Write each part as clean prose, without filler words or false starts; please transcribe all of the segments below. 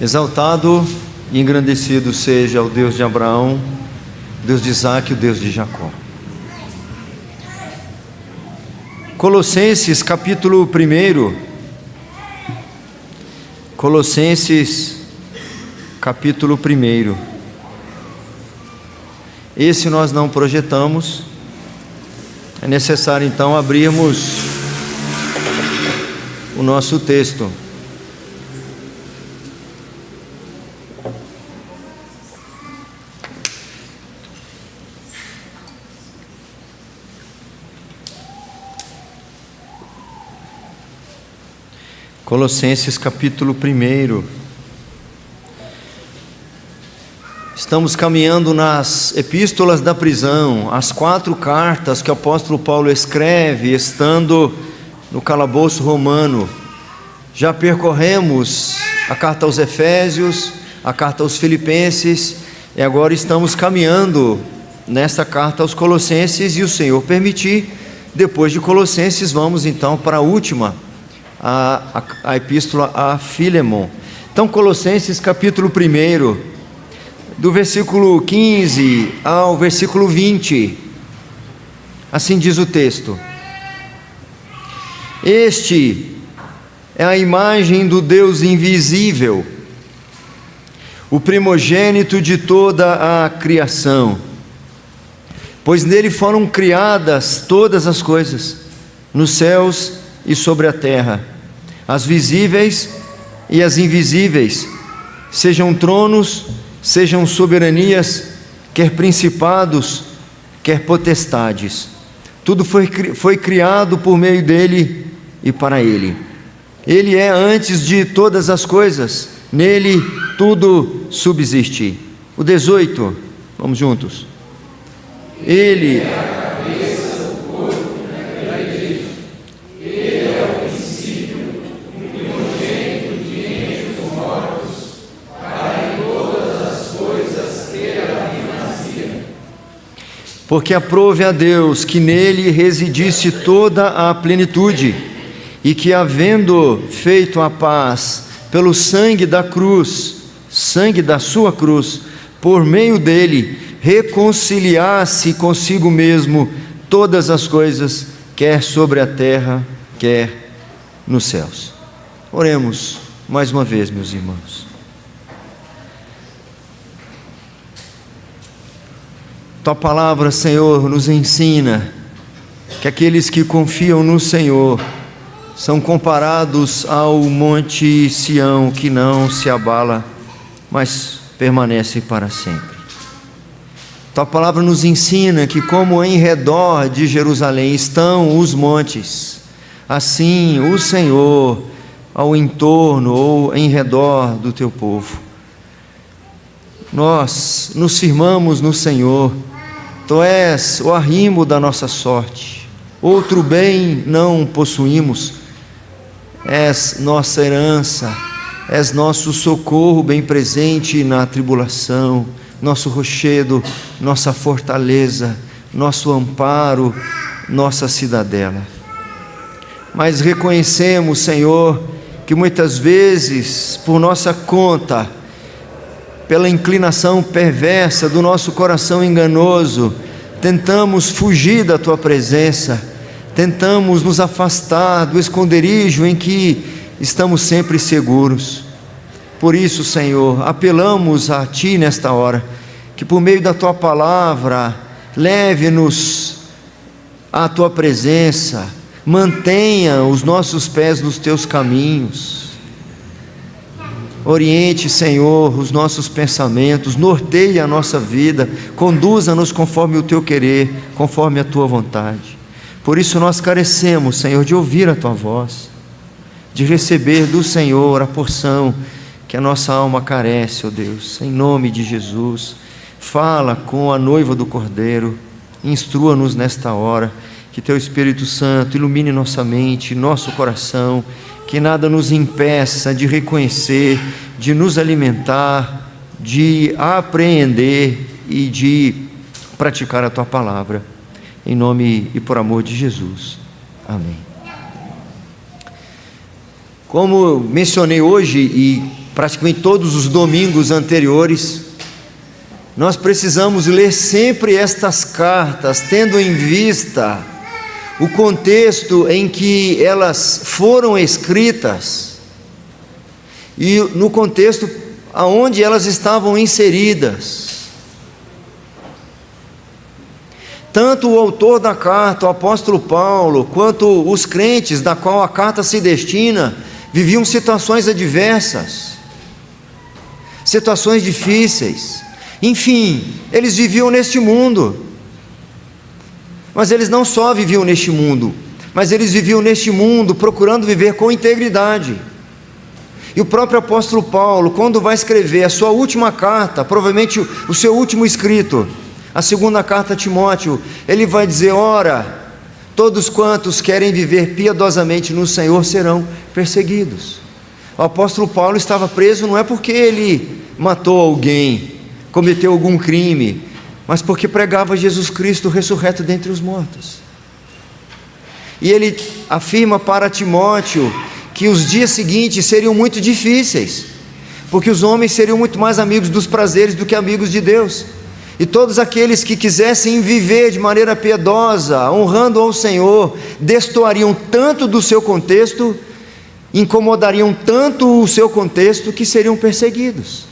Exaltado e engrandecido seja o Deus de Abraão, o Deus de Isaque e o Deus de Jacó. Colossenses capítulo 1. Colossenses capítulo 1. Esse nós não projetamos. É necessário então abrirmos o nosso texto. Colossenses capítulo 1. Estamos caminhando nas epístolas da prisão, as 4 cartas que o apóstolo Paulo escreve, estando no calabouço romano. Já percorremos a carta aos Efésios, a carta aos Filipenses, e agora estamos caminhando nesta carta aos Colossenses, e o Senhor permitir, depois de Colossenses, vamos então para a última, a epístola a Filemon. Então, Colossenses capítulo 1, do versículo 15 ao versículo 20, assim diz o texto: Este é a imagem do Deus invisível, o primogênito de toda a criação, pois nele foram criadas todas as coisas, nos céus e sobre a terra, as visíveis e as invisíveis, sejam tronos, sejam soberanias, quer principados, quer potestades. Tudo foi criado por meio dele e para ele. Ele é antes de todas as coisas, nele tudo subsiste. O 18, vamos juntos. Ele porque aprove a Deus que nele residisse toda a plenitude, e que, havendo feito a paz pelo sangue da cruz, sangue da sua cruz, por meio dele, reconciliasse consigo mesmo todas as coisas, quer sobre a terra, quer nos céus. Oremos mais uma vez, meus irmãos. Tua palavra, Senhor, nos ensina que aqueles que confiam no Senhor são comparados ao monte Sião, que não se abala, mas permanece para sempre. Tua palavra nos ensina que, como em redor de Jerusalém estão os montes, assim o Senhor ao entorno ou em redor do teu povo. Nós nos firmamos no Senhor. Tu és o arrimo da nossa sorte, outro bem não possuímos. És nossa herança, és nosso socorro bem presente na tribulação, nosso rochedo, nossa fortaleza, nosso amparo, nossa cidadela. Mas reconhecemos, Senhor, que muitas vezes, por nossa conta, pela inclinação perversa do nosso coração enganoso, tentamos fugir da Tua presença, tentamos nos afastar do esconderijo em que estamos sempre seguros. Por isso, Senhor, apelamos a Ti nesta hora, que por meio da Tua palavra, leve-nos à Tua presença, mantenha os nossos pés nos Teus caminhos. Oriente, Senhor, os nossos pensamentos, norteie a nossa vida, conduza-nos conforme o Teu querer, conforme a Tua vontade. Por isso nós carecemos, Senhor, de ouvir a Tua voz, de receber do Senhor a porção que a nossa alma carece, ó Deus. Em nome de Jesus, fala com a noiva do Cordeiro, instrua-nos nesta hora, que Teu Espírito Santo ilumine nossa mente, nosso coração, que nada nos impeça de reconhecer, de nos alimentar, de apreender e de praticar a Tua palavra. Em nome e por amor de Jesus. Amém. Como mencionei hoje e praticamente todos os domingos anteriores, nós precisamos ler sempre estas cartas, tendo em vista o contexto em que elas foram escritas e no contexto aonde elas estavam inseridas. Tanto o autor da carta, o apóstolo Paulo, quanto os crentes da qual a carta se destina, viviam situações adversas, situações difíceis. Enfim, eles viviam neste mundo. Mas eles não só viviam neste mundo, mas eles viviam neste mundo procurando viver com integridade. E o próprio apóstolo Paulo, quando vai escrever a sua última carta, provavelmente o seu último escrito, a segunda carta a Timóteo, ele vai dizer: ora, todos quantos querem viver piedosamente no Senhor serão perseguidos. O apóstolo Paulo estava preso não é porque ele matou alguém, cometeu algum crime, mas porque pregava Jesus Cristo ressurreto dentre os mortos. E ele afirma para Timóteo que os dias seguintes seriam muito difíceis, porque os homens seriam muito mais amigos dos prazeres do que amigos de Deus. E todos aqueles que quisessem viver de maneira piedosa, honrando ao Senhor, destoariam tanto do seu contexto, incomodariam tanto o seu contexto, que seriam perseguidos.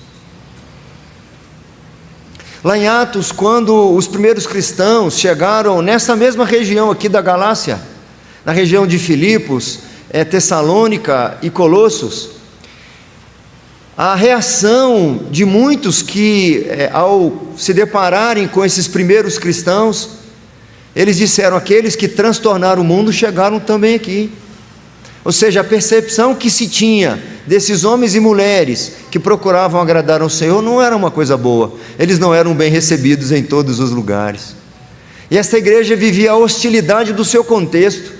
Lá em Atos, quando os primeiros cristãos chegaram nessa mesma região aqui da Galácia, na região de Filipos, Tessalônica e Colossos, a reação de muitos que, ao se depararem com esses primeiros cristãos, eles disseram: aqueles que transtornaram o mundo chegaram também aqui. Ou seja, a percepção que se tinha desses homens e mulheres que procuravam agradar ao Senhor não era uma coisa boa. Eles não eram bem recebidos em todos os lugares. E esta igreja vivia a hostilidade do seu contexto.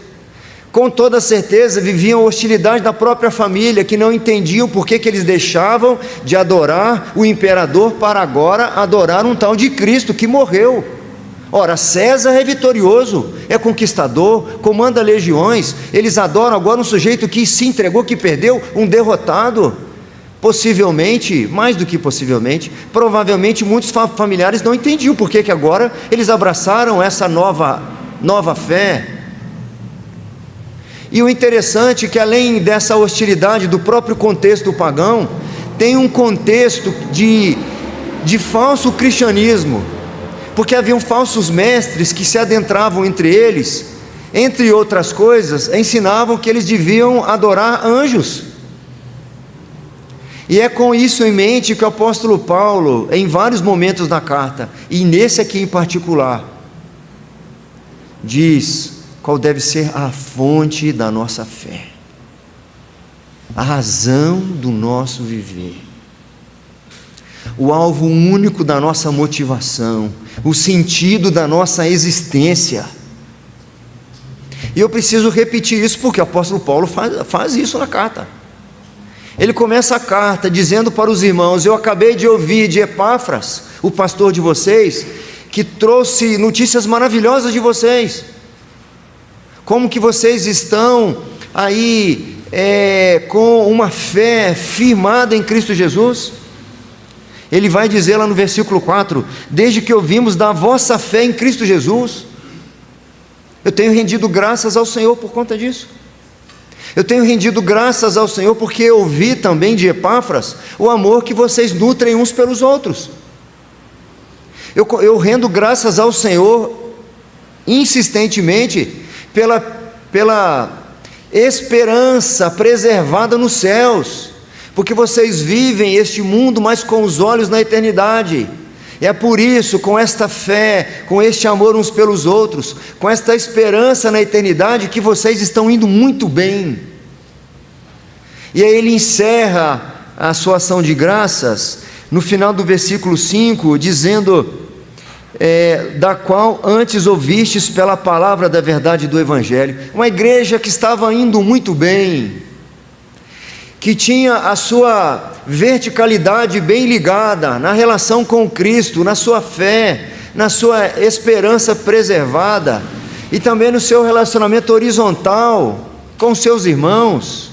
Com toda certeza viviam a hostilidade da própria família, que não entendiam por que eles deixavam de adorar o imperador para agora adorar um tal de Cristo que morreu. Ora, César é vitorioso, é conquistador, comanda legiões. Eles adoram agora um sujeito que se entregou, que perdeu, um derrotado. Possivelmente, mais do que possivelmente, provavelmente muitos familiares não entendiam por que agora eles abraçaram essa nova fé. E o interessante é que, além dessa hostilidade do próprio contexto pagão, tem um contexto de falso cristianismo, porque haviam falsos mestres que se adentravam entre eles, entre outras coisas, ensinavam que eles deviam adorar anjos. E é com isso em mente que o apóstolo Paulo, em vários momentos da carta, e nesse aqui em particular, diz qual deve ser a fonte da nossa fé, a razão do nosso viver, o alvo único da nossa motivação, o sentido da nossa existência. E eu preciso repetir isso porque o apóstolo Paulo faz isso na carta. Ele começa a carta dizendo para os irmãos: eu acabei de ouvir de Epáfras, o pastor de vocês, que trouxe notícias maravilhosas de vocês, como que vocês estão aí com uma fé firmada em Cristo Jesus. Ele vai dizer lá no versículo 4: desde que ouvimos da vossa fé em Cristo Jesus, eu tenho rendido graças ao Senhor por conta disso. Eu tenho rendido graças ao Senhor porque eu ouvi também de Epáfras o amor que vocês nutrem uns pelos outros. Eu rendo graças ao Senhor insistentemente pela esperança preservada nos céus, porque vocês vivem este mundo, mas com os olhos na eternidade. E é por isso, com esta fé, com este amor uns pelos outros, com esta esperança na eternidade, que vocês estão indo muito bem. E aí ele encerra a sua ação de graças no final do versículo 5, dizendo: da qual antes ouvistes pela palavra da verdade do Evangelho. Uma igreja que estava indo muito bem, que tinha a sua verticalidade bem ligada na relação com Cristo, na sua fé, na sua esperança preservada, e também no seu relacionamento horizontal com seus irmãos.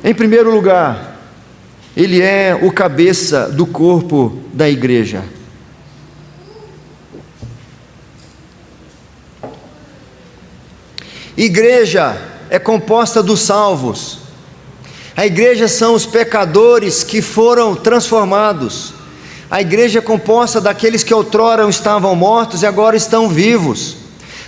Em primeiro lugar, ele é o cabeça do corpo da igreja. Igreja é composta dos salvos. A igreja são os pecadores que foram transformados. A igreja é composta daqueles que outrora estavam mortos e agora estão vivos.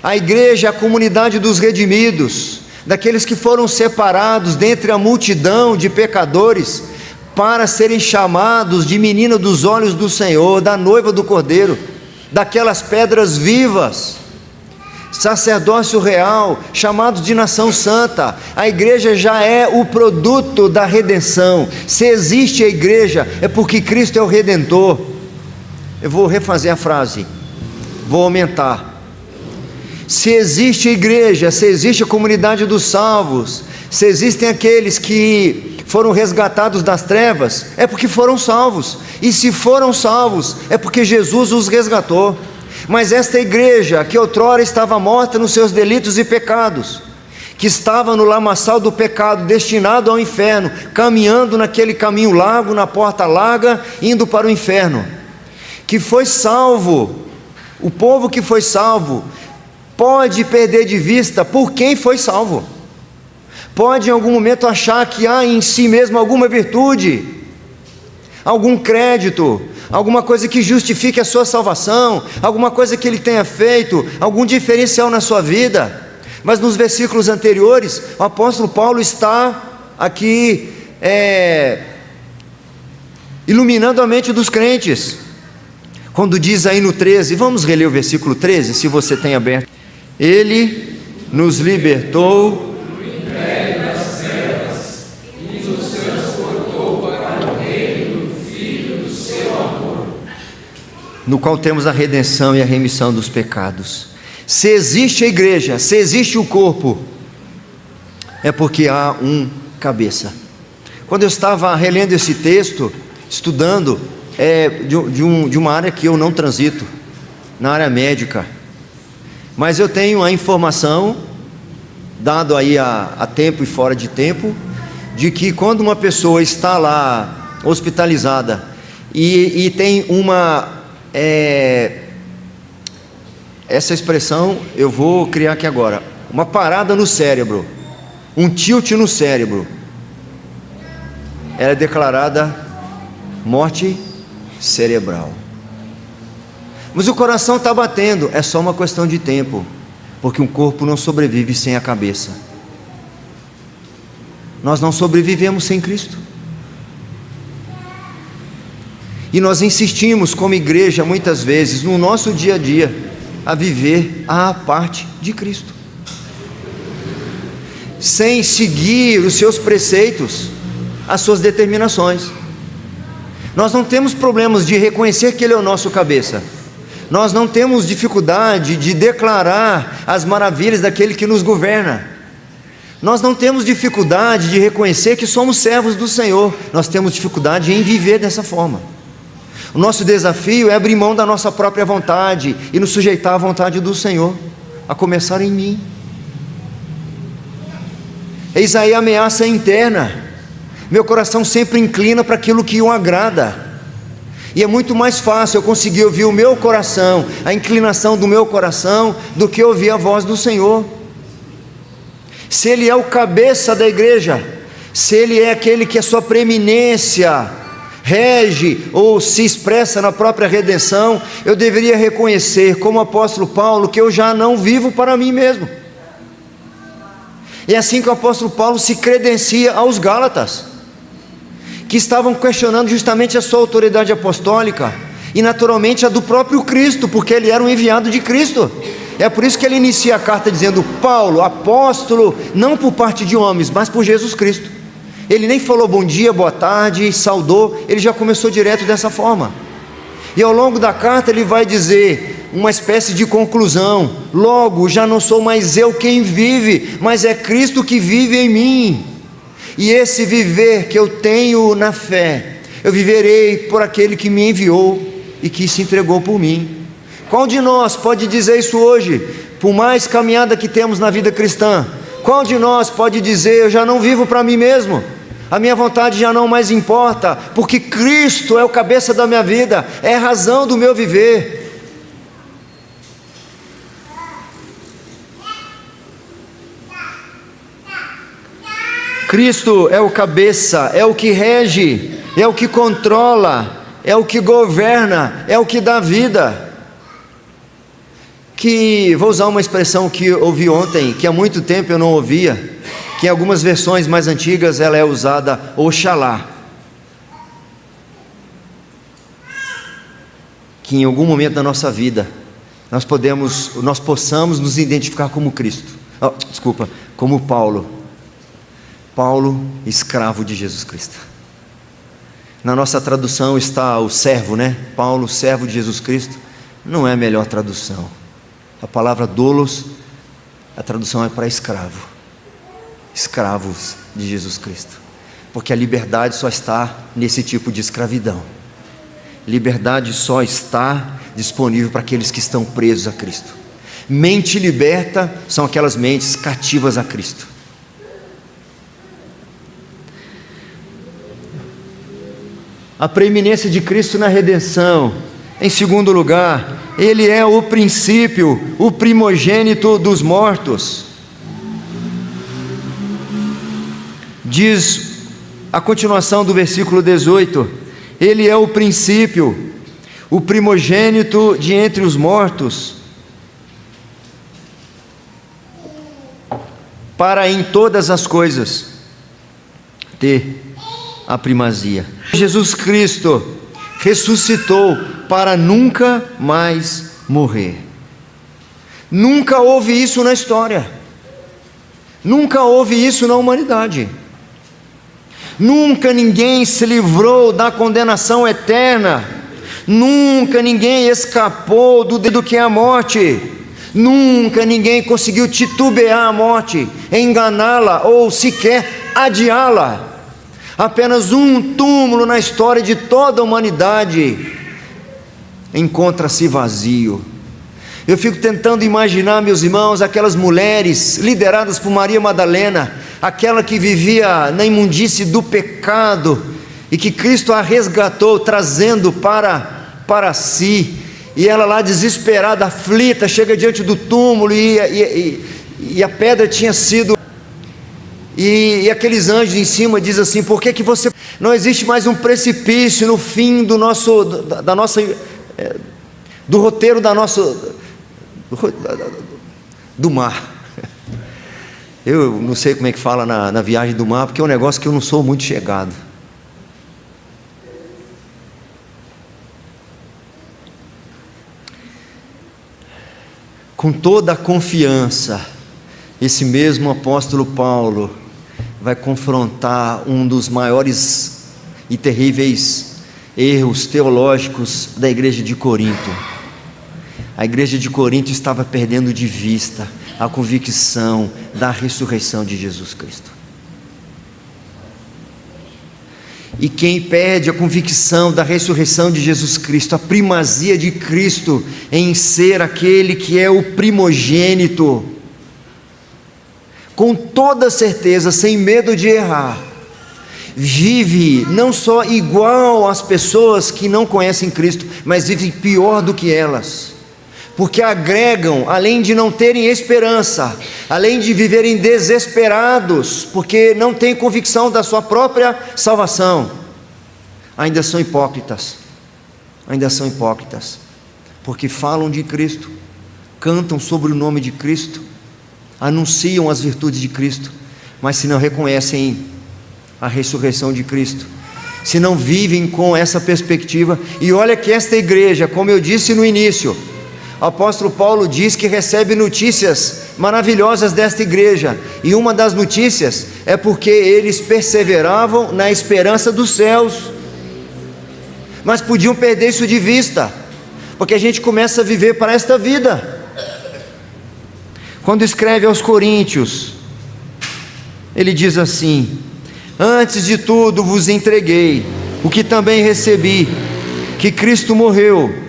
A igreja é a comunidade dos redimidos, daqueles que foram separados dentre a multidão de pecadores para serem chamados de menina dos olhos do Senhor, da noiva do Cordeiro, daquelas pedras vivas, sacerdócio real, chamados de nação santa. A igreja já é o produto da redenção. Se existe a igreja, é porque Cristo é o Redentor. Eu vou refazer a frase, vou aumentar. Se existe a igreja, se existe a comunidade dos salvos, se existem aqueles que foram resgatados das trevas, é porque foram salvos. E se foram salvos, é porque Jesus os resgatou. Mas esta igreja, que outrora estava morta nos seus delitos e pecados, que estava no lamaçal do pecado, destinado ao inferno, caminhando naquele caminho largo, na porta larga, indo para o inferno, que foi salvo, o povo que foi salvo, pode perder de vista por quem foi salvo, pode em algum momento achar que há em si mesmo alguma virtude, algum crédito, alguma coisa que justifique a sua salvação, alguma coisa que ele tenha feito, algum diferencial na sua vida. Mas nos versículos anteriores, o apóstolo Paulo está aqui iluminando a mente dos crentes, quando diz aí no 13, vamos reler o versículo 13, se você tem aberto. Ele nos libertou no qual temos a redenção e a remissão dos pecados. Se existe a igreja, se existe o corpo, é porque há um cabeça. Quando eu estava relendo esse texto, estudando, de uma área que eu não transito, na área médica, mas eu tenho a informação, dado aí a tempo e fora de tempo, de que quando uma pessoa está lá hospitalizada e tem essa expressão eu vou criar aqui agora, uma parada no cérebro, um tilt no cérebro, ela é declarada morte cerebral. Mas o coração está batendo, é só uma questão de tempo, porque um corpo não sobrevive sem a cabeça. Nós não sobrevivemos sem Cristo. E nós insistimos como igreja muitas vezes no nosso dia a dia a viver à parte de Cristo, sem seguir os seus preceitos, as suas determinações. Nós não temos problemas de reconhecer que Ele é o nosso cabeça. Nós não temos dificuldade de declarar as maravilhas daquele que nos governa. Nós não temos dificuldade de reconhecer que somos servos do Senhor. Nós temos dificuldade em viver dessa forma. O nosso desafio é abrir mão da nossa própria vontade e nos sujeitar à vontade do Senhor, a começar em mim. Eis aí a ameaça interna. Meu coração sempre inclina para aquilo que o agrada, e é muito mais fácil eu conseguir ouvir o meu coração, a inclinação do meu coração, do que ouvir a voz do Senhor. Se Ele é o cabeça da igreja, se Ele é aquele que a sua preeminência rege ou se expressa na própria redenção, eu deveria reconhecer, como o apóstolo Paulo, que eu já não vivo para mim mesmo. É assim que o apóstolo Paulo se credencia aos Gálatas, que estavam questionando justamente a sua autoridade apostólica, e naturalmente a do próprio Cristo, porque ele era um enviado de Cristo. É por isso que ele inicia a carta dizendo: Paulo, apóstolo, não por parte de homens, mas por Jesus Cristo. Ele nem falou bom dia, boa tarde, saudou, ele já começou direto dessa forma. E ao longo da carta ele vai dizer uma espécie de conclusão: logo, já não sou mais eu quem vive, mas é Cristo que vive em mim. E esse viver que eu tenho na fé, eu viverei por aquele que me enviou e que se entregou por mim. Qual de nós pode dizer isso hoje? Por mais caminhada que temos na vida cristã, qual de nós pode dizer: eu já não vivo para mim mesmo, a minha vontade já não mais importa, porque Cristo é o cabeça da minha vida, é a razão do meu viver. Cristo é o cabeça, é o que rege, é o que controla, é o que governa, é o que dá vida. Vou usar uma expressão que ouvi ontem, que há muito tempo eu não ouvia, que em algumas versões mais antigas ela é usada, Oxalá. Que em algum momento da nossa vida nós possamos nos identificar como Cristo. Como Paulo. Paulo, escravo de Jesus Cristo. Na nossa tradução está o servo, né? Paulo, servo de Jesus Cristo. Não é a melhor tradução. A palavra doulos, a tradução é para escravo. Escravos de Jesus Cristo. Porque a liberdade só está nesse tipo de escravidão. Liberdade só está disponível para aqueles que estão presos a Cristo. Mente liberta são aquelas mentes cativas a Cristo. A preeminência de Cristo na redenção. Em segundo lugar, Ele é o princípio, o primogênito dos mortos. Diz a continuação do versículo 18: Ele é o princípio, o primogênito de entre os mortos, para em todas as coisas ter a primazia. Jesus Cristo ressuscitou para nunca mais morrer. Nunca houve isso na história. Nunca houve isso na humanidade. Nunca ninguém se livrou da condenação eterna. Nunca ninguém escapou do que é a morte. Nunca ninguém conseguiu titubear a morte, enganá-la ou sequer adiá-la. Apenas um túmulo na história de toda a humanidade encontra-se vazio. Eu fico tentando imaginar, meus irmãos, aquelas mulheres lideradas por Maria Madalena, aquela que vivia na imundície do pecado e que Cristo a resgatou, trazendo para si, e ela lá desesperada, aflita, chega diante do túmulo e a pedra tinha sido... E aqueles anjos em cima dizem assim: por que você... Não existe mais um precipício no fim do roteiro do mar. Eu não sei como é que fala na viagem do mar, porque é um negócio que eu não sou muito chegado. Com toda a confiança, esse mesmo apóstolo Paulo vai confrontar um dos maiores e terríveis erros teológicos da igreja de Corinto. A igreja de Corinto estava perdendo de vista a convicção da ressurreição de Jesus Cristo. E quem perde a convicção da ressurreição de Jesus Cristo, a primazia de Cristo em ser aquele que é o primogênito, com toda certeza, sem medo de errar, vive não só igual às pessoas que não conhecem Cristo, mas vive pior do que elas, porque agregam, além de não terem esperança, além de viverem desesperados, porque não têm convicção da sua própria salvação, ainda são hipócritas, porque falam de Cristo, cantam sobre o nome de Cristo, anunciam as virtudes de Cristo, mas se não reconhecem a ressurreição de Cristo, se não vivem com essa perspectiva. E olha que esta igreja, como eu disse no início, o apóstolo Paulo diz que recebe notícias maravilhosas desta igreja, e uma das notícias é porque eles perseveravam na esperança dos céus, mas podiam perder isso de vista, porque a gente começa a viver para esta vida. Quando escreve aos Coríntios, ele diz assim: antes de tudo vos entreguei o que também recebi, que Cristo morreu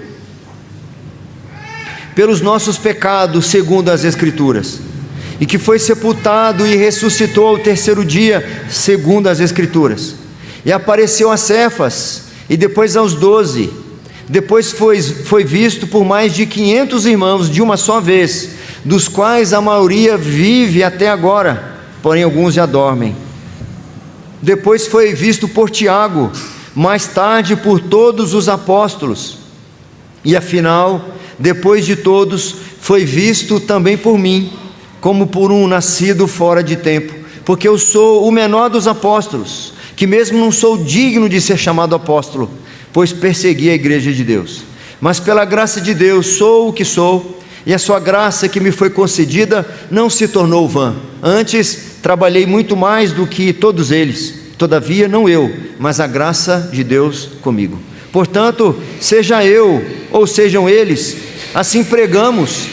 pelos nossos pecados segundo as Escrituras, e que foi sepultado e ressuscitou ao terceiro dia, segundo as Escrituras. E apareceu a Cefas, e depois aos 12. Depois foi visto por mais de 500 irmãos de uma só vez, dos quais a maioria vive até agora, porém alguns já dormem. Depois foi visto por Tiago, mais tarde por todos os apóstolos. E afinal, depois de todos, foi visto também por mim, como por um nascido fora de tempo, porque eu sou o menor dos apóstolos, que mesmo não sou digno de ser chamado apóstolo, pois persegui a igreja de Deus. Mas pela graça de Deus sou o que sou, e a sua graça que me foi concedida não se tornou vã. Antes trabalhei muito mais do que todos eles, todavia não eu, mas a graça de Deus comigo. Portanto, seja eu ou sejam eles, assim pregamos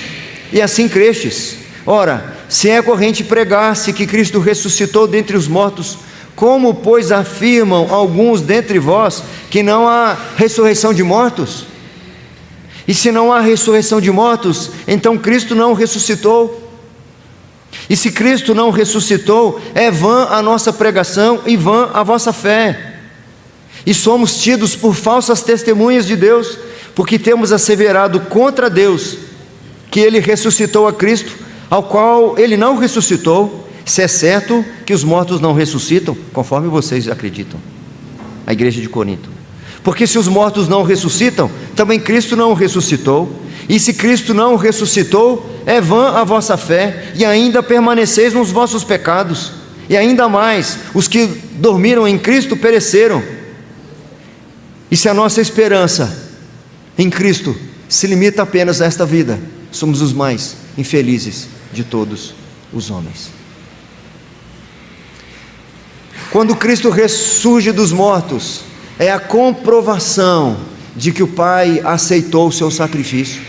e assim crestes. Ora, se é corrente pregar-se que Cristo ressuscitou dentre os mortos, como, pois, afirmam alguns dentre vós que não há ressurreição de mortos? E se não há ressurreição de mortos, então Cristo não ressuscitou. E se Cristo não ressuscitou, é vã a nossa pregação e vã a vossa fé. E somos tidos por falsas testemunhas de Deus, porque temos asseverado contra Deus que Ele ressuscitou a Cristo, ao qual Ele não ressuscitou, se é certo que os mortos não ressuscitam, conforme vocês acreditam, a igreja de Corinto. Porque se os mortos não ressuscitam, também Cristo não ressuscitou. E se Cristo não ressuscitou, é vã a vossa fé, e ainda permaneceis nos vossos pecados. E ainda mais, os que dormiram em Cristo pereceram. E se a nossa esperança em Cristo se limita apenas a esta vida, somos os mais infelizes de todos os homens. Quando Cristo ressurge dos mortos, é a comprovação de que o Pai aceitou o seu sacrifício.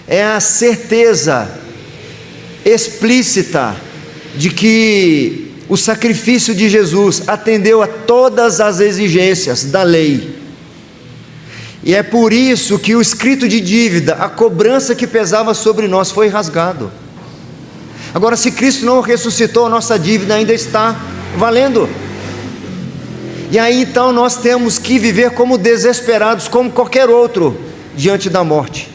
É a certeza explícita de que o sacrifício de Jesus atendeu a todas as exigências da lei. E é por isso que o escrito de dívida, a cobrança que pesava sobre nós, foi rasgado. Agora, se Cristo não ressuscitou, a nossa dívida ainda está valendo. E aí então nós temos que viver como desesperados, como qualquer outro, diante da morte,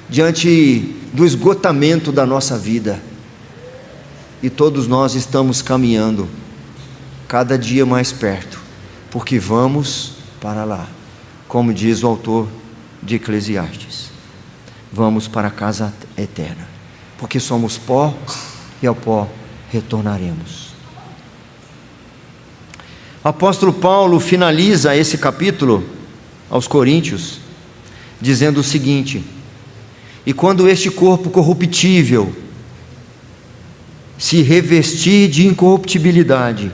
diante do esgotamento da nossa vida. E todos nós estamos caminhando cada dia mais perto, porque vamos para lá, como diz o autor de Eclesiastes, vamos para a casa eterna, porque somos pó e ao pó retornaremos. O apóstolo Paulo finaliza esse capítulo aos Coríntios dizendo o seguinte: e quando este corpo corruptível se revestir de incorruptibilidade,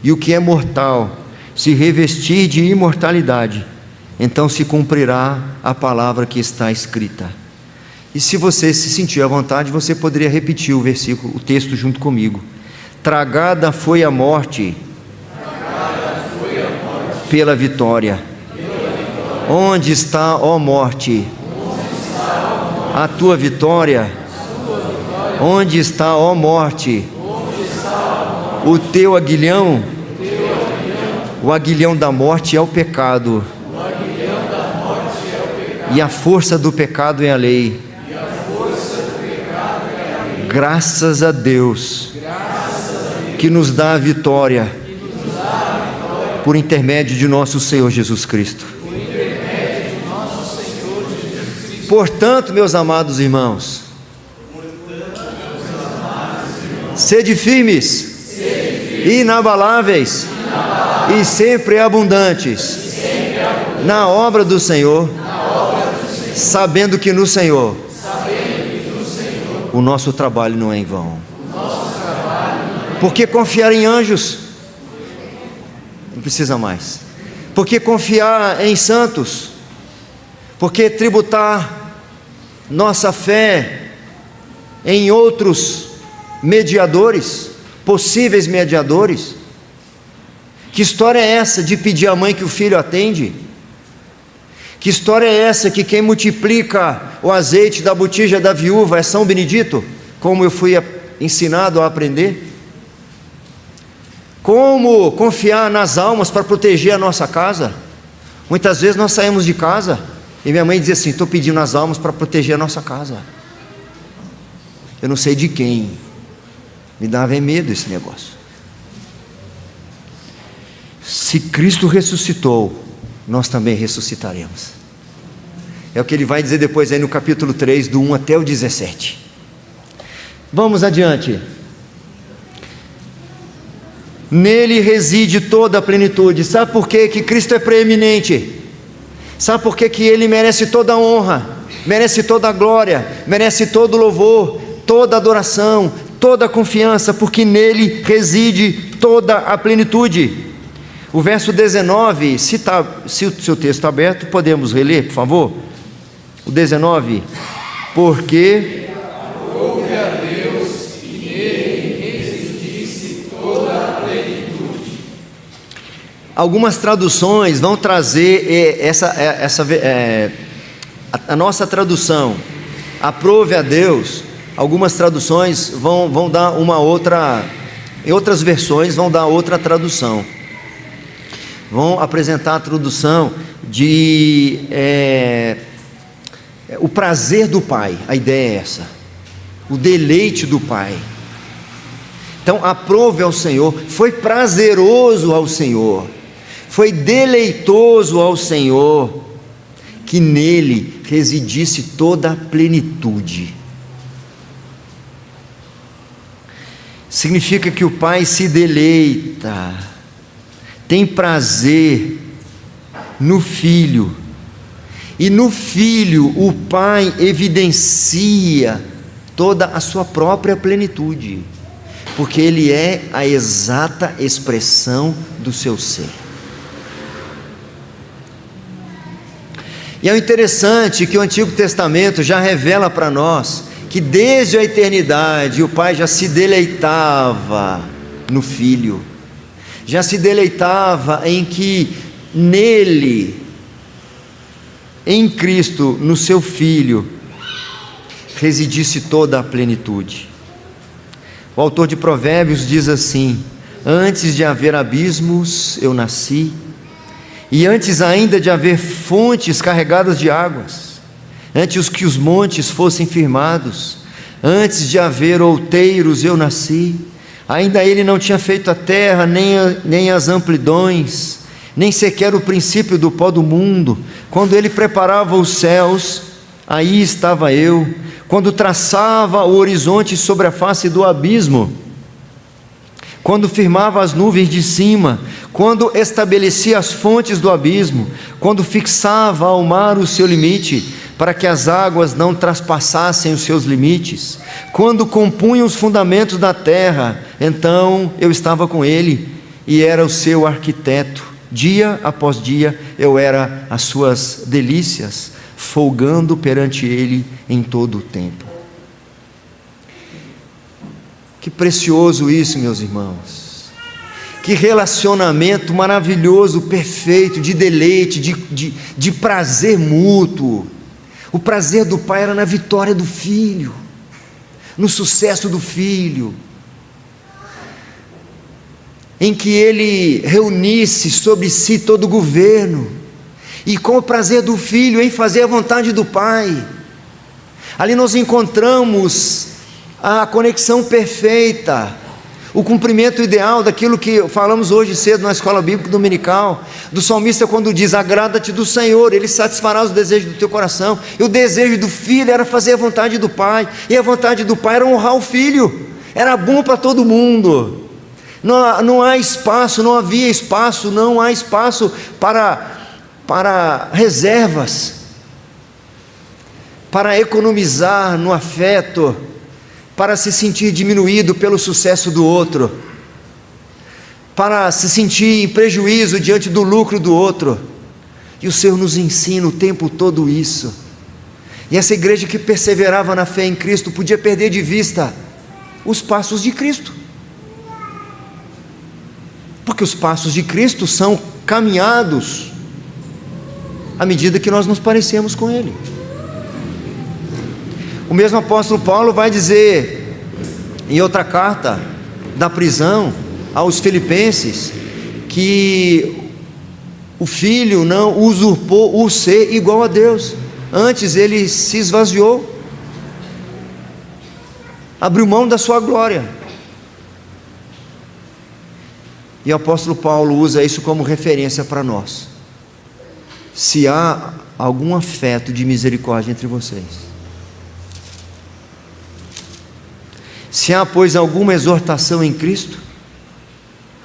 e o que é mortal se revestir de imortalidade, então se cumprirá a palavra que está escrita. E se você se sentir à vontade, você poderia repetir o versículo, o texto junto comigo. Tragada foi a morte pela vitória. Onde está, ó morte, a tua vitória? Onde está, ó morte, o teu aguilhão? O aguilhão da morte é o pecado, e a força do pecado é a lei. Graças a Deus que nos dá a vitória por intermédio de nosso Senhor Jesus Cristo. Portanto, meus amados irmãos, sede firmes, inabaláveis e sempre abundantes na obra do Senhor, sabendo que no Senhor o nosso trabalho não é em vão. Porque confiar em anjos não precisa mais. Porque confiar em santos, porque tributar nossa fé em outros mediadores, possíveis mediadores. Que história é essa de pedir à mãe que o filho atende? Que história é essa que quem multiplica o azeite da botija da viúva é São Benedito? como eu fui ensinado a aprender? Como confiar nas almas para proteger a nossa casa? Muitas vezes nós saímos de casa e minha mãe dizia assim: estou pedindo as almas para proteger a nossa casa. Eu não sei de quem. Me dava medo esse negócio. Se Cristo ressuscitou, nós também ressuscitaremos. É o que ele vai dizer depois aí no capítulo 3, do 1 até o 17. Vamos adiante. Nele reside toda a plenitude. Sabe por quê que Cristo é preeminente? Sabe por quê que Ele merece toda a honra, merece toda a glória, merece todo o louvor, toda a adoração, toda a confiança? Porque nele reside toda a plenitude. O verso 19, se o seu texto está aberto, podemos reler, por favor? O 19: porque aprove a Deus que nele residisse toda a plenitude. Algumas traduções vão trazer a nossa tradução, aprove a Deus. Algumas traduções vão dar uma outra, em outras versões vão dar outra tradução. Vão apresentar a tradução de o prazer do Pai. A ideia é essa, o deleite do Pai. Então, aprove ao Senhor, foi prazeroso ao Senhor, foi deleitoso ao Senhor, que nele residisse toda a plenitude. Significa que o Pai se deleita, tem prazer no Filho, e no Filho o Pai evidencia toda a sua própria plenitude, porque Ele é a exata expressão do seu ser. E é interessante que o Antigo Testamento já revela para nós que desde a eternidade o Pai já se deleitava no Filho, já se deleitava em que nele, em Cristo, no seu Filho, residisse toda a plenitude. O autor de Provérbios diz assim: antes de haver abismos eu nasci, e antes ainda de haver fontes carregadas de águas, antes que os montes fossem firmados, antes de haver outeiros eu nasci. Ainda Ele não tinha feito a terra, nem as amplidões, nem sequer o princípio do pó do mundo. Quando Ele preparava os céus, aí estava eu. Quando traçava o horizonte sobre a face do abismo, quando firmava as nuvens de cima, quando estabelecia as fontes do abismo, quando fixava ao mar o seu limite, para que as águas não traspassassem os seus limites, quando compunha os fundamentos da terra, então eu estava com Ele e era o seu arquiteto. Dia após dia eu era as suas delícias, folgando perante Ele em todo o tempo. Que precioso isso, meus irmãos. Que relacionamento maravilhoso, perfeito, de deleite, de prazer mútuo. O prazer do Pai era na vitória do Filho, no sucesso do Filho, em que Ele reunisse sobre si todo o governo, e com o prazer do Filho em fazer a vontade do Pai. Ali nós encontramos a conexão perfeita, o cumprimento ideal daquilo que falamos hoje cedo na escola bíblica dominical, do salmista quando diz: agrada-te do Senhor, Ele satisfará os desejos do teu coração. E o desejo do Filho era fazer a vontade do Pai, e a vontade do Pai era honrar o Filho. Era bom para todo mundo. Não há espaço, não havia espaço, não há espaço para reservas, para economizar no afeto, para se sentir diminuído pelo sucesso do outro, para se sentir em prejuízo diante do lucro do outro. E o Senhor nos ensina o tempo todo isso. E essa igreja que perseverava na fé em Cristo podia perder de vista os passos de Cristo, porque os passos de Cristo são caminhados à medida que nós nos parecemos com Ele. O mesmo apóstolo Paulo vai dizer em outra carta da prisão aos Filipenses, que o Filho não usurpou o ser igual a Deus, antes ele se esvaziou, abriu mão da sua glória. E o apóstolo Paulo usa isso como referência para nós. Se há algum afeto de misericórdia entre vocês, se há, pois, alguma exortação em Cristo,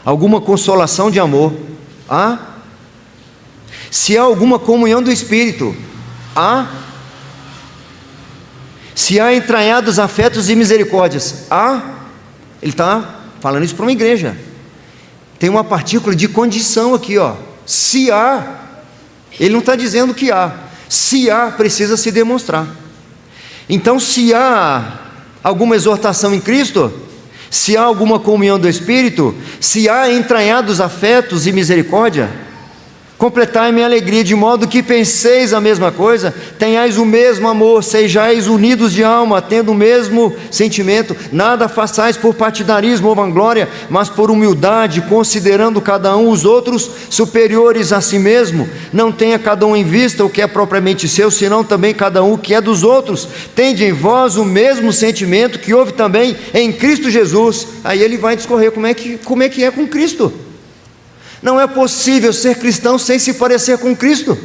alguma consolação de amor, há. Se há alguma comunhão do Espírito, há. Se há entranhados afetos e misericórdias, há. Ele está falando isso para uma igreja. Tem uma partícula de condição aqui, ó. Se há. Ele não está dizendo que há. Se há, precisa se demonstrar. Então, se há alguma exortação em Cristo, se há alguma comunhão do Espírito, se há entranhados afetos e misericórdia, completai minha alegria, de modo que penseis a mesma coisa, tenhais o mesmo amor, sejais unidos de alma, tendo o mesmo sentimento, nada façais por partidarismo ou vanglória, mas por humildade, considerando cada um os outros superiores a si mesmo. Não tenha cada um em vista o que é propriamente seu, senão também cada um o que é dos outros. Tende em vós o mesmo sentimento que houve também em Cristo Jesus. Aí ele vai discorrer como é que é com Cristo. Não é possível ser cristão sem se parecer com Cristo.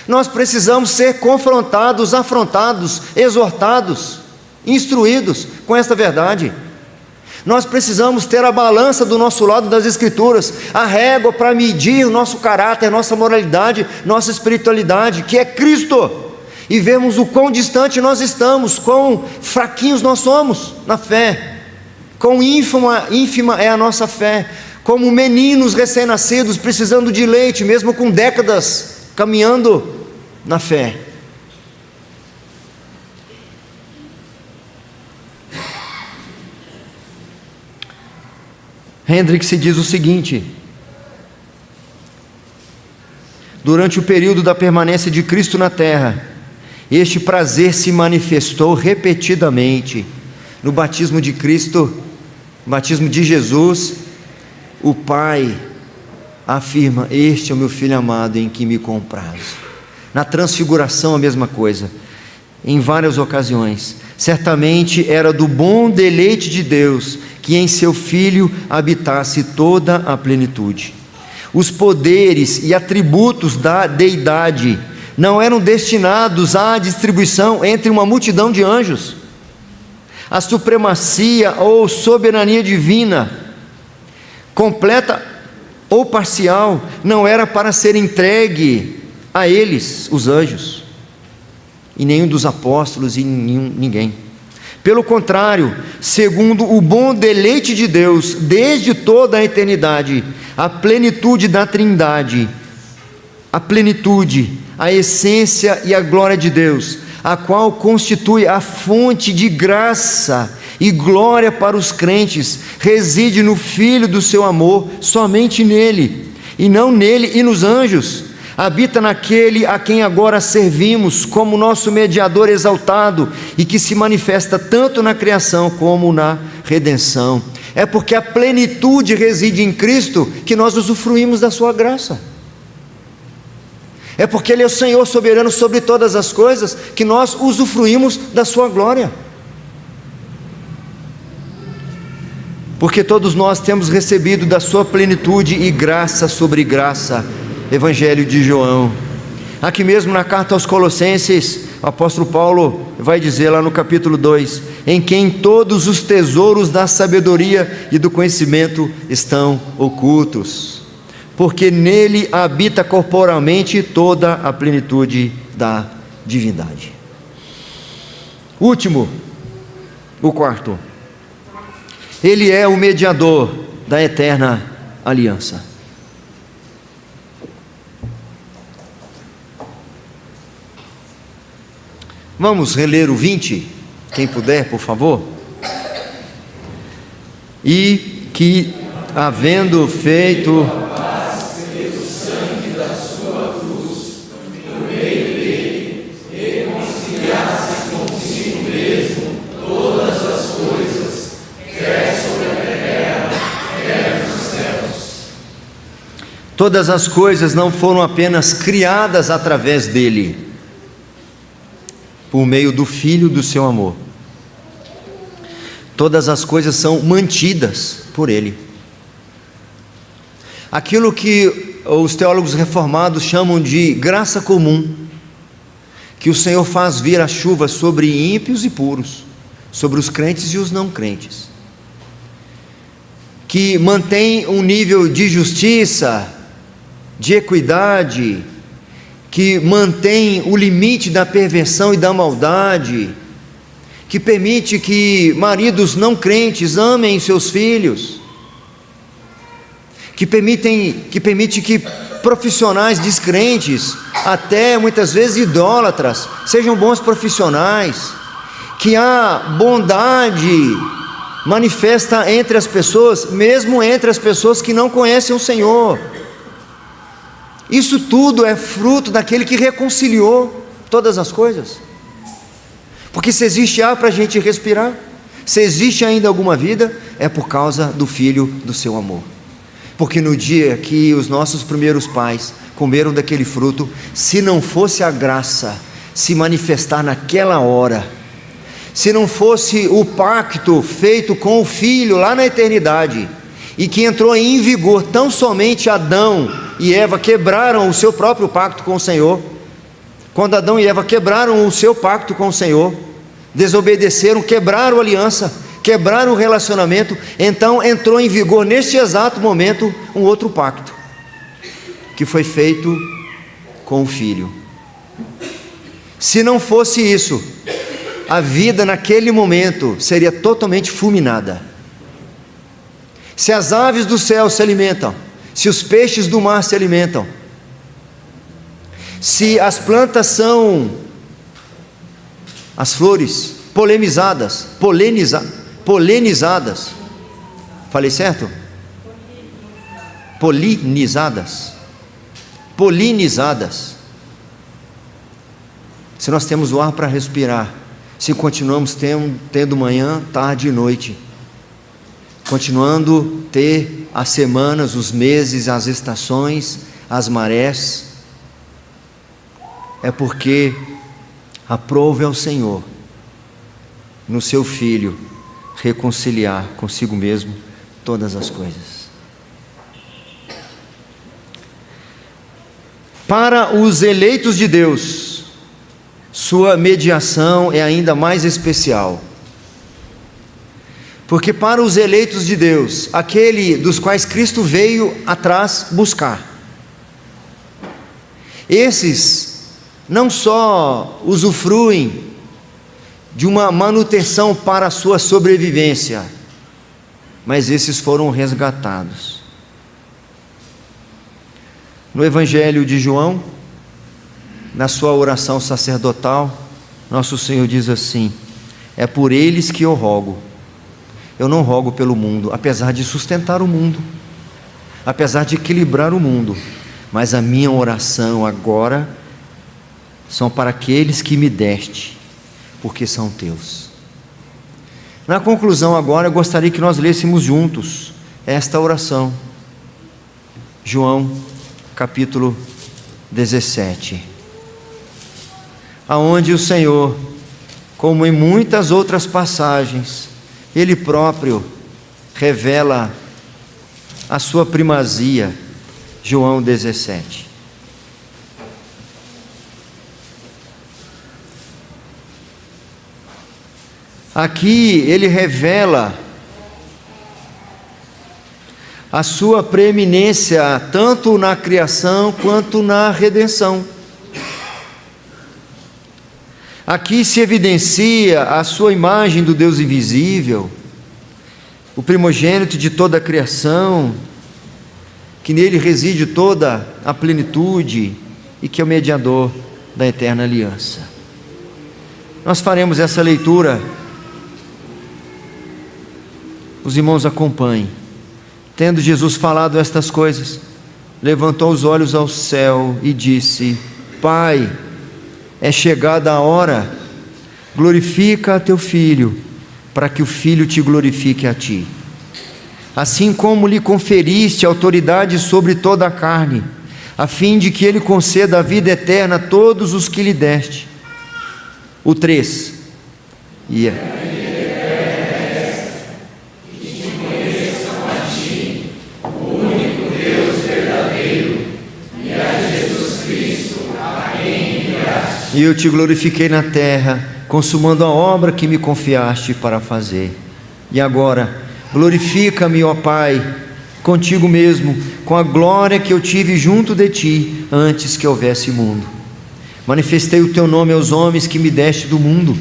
Nós precisamos ser confrontados, afrontados, exortados, instruídos com esta verdade. Nós precisamos ter a balança do nosso lado das Escrituras, a régua para medir o nosso caráter, nossa moralidade, nossa espiritualidade, que é Cristo, e vermos o quão distante nós estamos, quão fraquinhos nós somos na fé, quão ínfima é a nossa fé, como meninos recém-nascidos precisando de leite, mesmo com décadas caminhando na fé. Hendricks diz o seguinte: durante o período da permanência de Cristo na terra, este prazer se manifestou repetidamente. No batismo de Cristo, batismo de Jesus, o Pai afirma: este é o meu Filho amado em que me comprazo. Na transfiguração a mesma coisa, em várias ocasiões. Certamente era do bom deleite de Deus que em seu Filho habitasse toda a plenitude. Os poderes e atributos da deidade não eram destinados à distribuição entre uma multidão de anjos. A supremacia ou soberania divina, completa ou parcial, não era para ser entregue a eles, os anjos, e nenhum dos apóstolos e ninguém. Pelo contrário, segundo o bom deleite de Deus, desde toda a eternidade, a plenitude da Trindade, a plenitude, a essência e a glória de Deus, a qual constitui a fonte de graça e glória para os crentes, reside no Filho do seu amor, somente nele, e não nele e nos anjos. Habita naquele a quem agora servimos como nosso mediador exaltado, e que se manifesta tanto na criação como na redenção. É porque a plenitude reside em Cristo que nós usufruímos da sua graça. É porque Ele é o Senhor soberano sobre todas as coisas que nós usufruímos da sua glória. Porque todos nós temos recebido da sua plenitude e graça sobre graça. Evangelho de João. Aqui mesmo na carta aos Colossenses, o apóstolo Paulo vai dizer lá no capítulo 2: em quem todos os tesouros da sabedoria e do conhecimento estão ocultos, porque nele habita corporalmente toda a plenitude da divindade. Último, o quarto, ele é o mediador da eterna aliança. Vamos reler o 20, quem puder, por favor. E que, havendo feito pelo sangue da sua cruz, por meio dele, reconciliasse consigo mesmo todas as coisas, quer Todas as coisas não foram apenas criadas através dele, por meio do Filho do seu amor. Todas as coisas são mantidas por ele. Aquilo que os teólogos reformados chamam de graça comum, que o Senhor faz vir a chuva sobre ímpios e puros, sobre os crentes e os não crentes, que mantém um nível de justiça, de equidade, que mantém o limite da perversão e da maldade, que permite que maridos não crentes amem seus filhos, que permite que profissionais descrentes, até muitas vezes idólatras, sejam bons profissionais, que há bondade manifesta entre as pessoas, mesmo entre as pessoas que não conhecem o Senhor. Isso tudo é fruto daquele que reconciliou todas as coisas. Porque se existe ar para a gente respirar, se existe ainda alguma vida, é por causa do Filho do seu amor. Porque no dia que os nossos primeiros pais comeram daquele fruto, se não fosse a graça se manifestar naquela hora, se não fosse o pacto feito com o Filho lá na eternidade, e que entrou em vigor tão somente Adão e Eva quebraram o seu próprio pacto com o Senhor, quando Adão e Eva quebraram o seu pacto com o Senhor, desobedeceram, quebraram a aliança, quebraram o relacionamento, então entrou em vigor neste exato momento um outro pacto, que foi feito com o Filho. Se não fosse isso, a vida naquele momento seria totalmente fulminada. Se as aves do céu se alimentam, se os peixes do mar se alimentam, se as plantas são, as flores polinizadas, falei certo? Polinizadas. Se nós temos o ar para respirar, se continuamos tendo manhã, tarde e noite, continuando ter as semanas, os meses, as estações, as marés, é porque aprove ao Senhor, no seu Filho, reconciliar consigo mesmo todas as coisas. Para os eleitos de Deus, sua mediação é ainda mais especial. Porque para os eleitos de Deus, aquele dos quais Cristo veio atrás buscar, esses não só usufruem de uma manutenção para a sua sobrevivência, mas esses foram resgatados. No Evangelho de João, na sua oração sacerdotal, nosso Senhor diz assim: é por eles que eu rogo. Eu não rogo pelo mundo, apesar de sustentar o mundo, apesar de equilibrar o mundo, mas a minha oração agora são para aqueles que me deste, porque são teus. Na conclusão agora, eu gostaria que nós lêssemos juntos esta oração. João, capítulo 17, aonde o Senhor, como em muitas outras passagens, Ele próprio revela a sua primazia. João 17. Aqui ele revela a sua preeminência tanto na criação quanto na redenção. Aqui se evidencia a sua imagem do Deus invisível, o primogênito de toda a criação, que nele reside toda a plenitude e que é o mediador da eterna aliança. Nós faremos essa leitura, os irmãos acompanhem. Tendo Jesus falado estas coisas, levantou os olhos ao céu e disse: Pai, é chegada a hora, glorifica a teu Filho, para que o Filho te glorifique a ti. assim como lhe conferiste autoridade sobre toda a carne, a fim de que ele conceda a vida eterna a todos os que lhe deste. O 3. E eu te glorifiquei na terra, consumando a obra que me confiaste para fazer. E agora, glorifica-me, ó Pai, contigo mesmo, com a glória que eu tive junto de ti, antes que houvesse mundo. Manifestei o teu nome aos homens que me deste do mundo.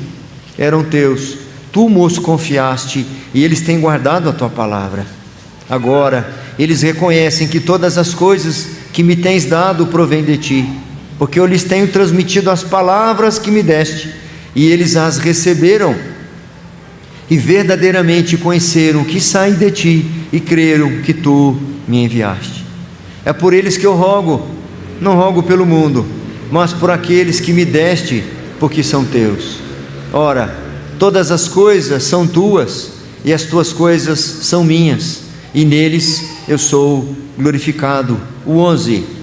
Eram teus, tu os confiaste, e eles têm guardado a tua palavra. Agora, eles reconhecem que todas as coisas que me tens dado provêm de ti, porque eu lhes tenho transmitido as palavras que me deste, e eles as receberam, e verdadeiramente conheceram que saí de ti, e creram que tu me enviaste. É por eles que eu rogo, não rogo pelo mundo, mas por aqueles que me deste, porque são teus. Ora, todas as coisas são tuas, e as tuas coisas são minhas, e neles eu sou glorificado. O 11.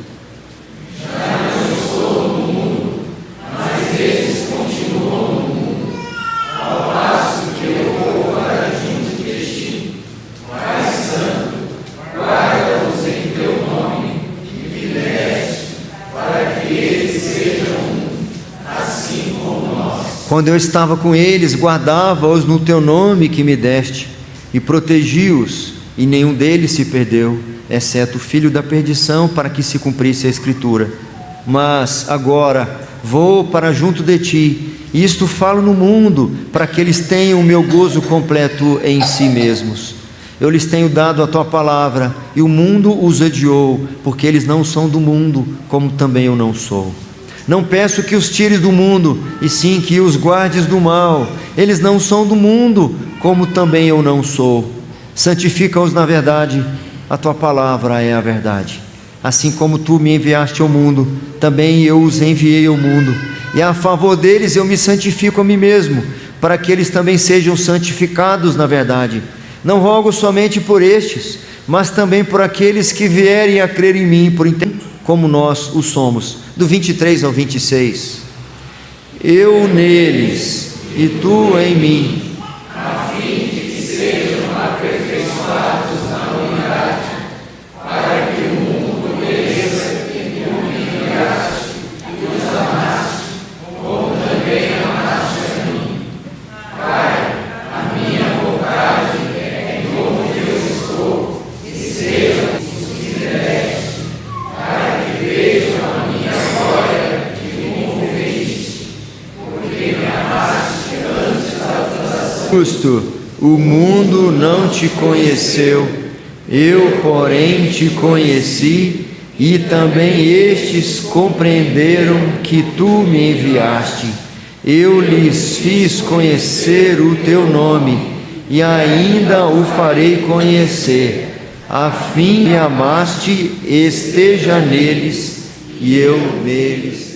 Quando eu estava com eles, guardava-os no teu nome que me deste, e protegi-os, e nenhum deles se perdeu, exceto o filho da perdição, para que se cumprisse a Escritura. Mas agora vou para junto de ti, e isto falo no mundo, para que eles tenham o meu gozo completo em si mesmos. Eu lhes tenho dado a tua palavra, e o mundo os odiou, porque eles não são do mundo, como também eu não sou. Não peço que os tires do mundo, e sim que os guardes do mal. Eles não são do mundo, como também eu não sou. Santifica-os na verdade, a tua palavra é a verdade. Assim como tu me enviaste ao mundo, também eu os enviei ao mundo. E a favor deles eu me santifico a mim mesmo, para que eles também sejam santificados na verdade. Não rogo somente por estes, mas também por aqueles que vierem a crer em mim, por inteiro, como nós o somos. Do 23 ao 26. Eu neles e tu em mim, a fim de que sejam aperfeiçoados na unidade, para que o mundo conheça que tu me enviaste e os amaste, como também amaste a mim. Pai, a minha vontade é que como eu estou, que sejam os que me deste, para que vejam a minha glória que me conferiste, porque me amaste antes da fundação. Justo, o mundo não te conheceu, eu porém te conheci, e também estes compreenderam que tu me enviaste. Eu lhes fiz conhecer o teu nome, e ainda o farei conhecer, a fim que me amaste esteja neles, e eu neles.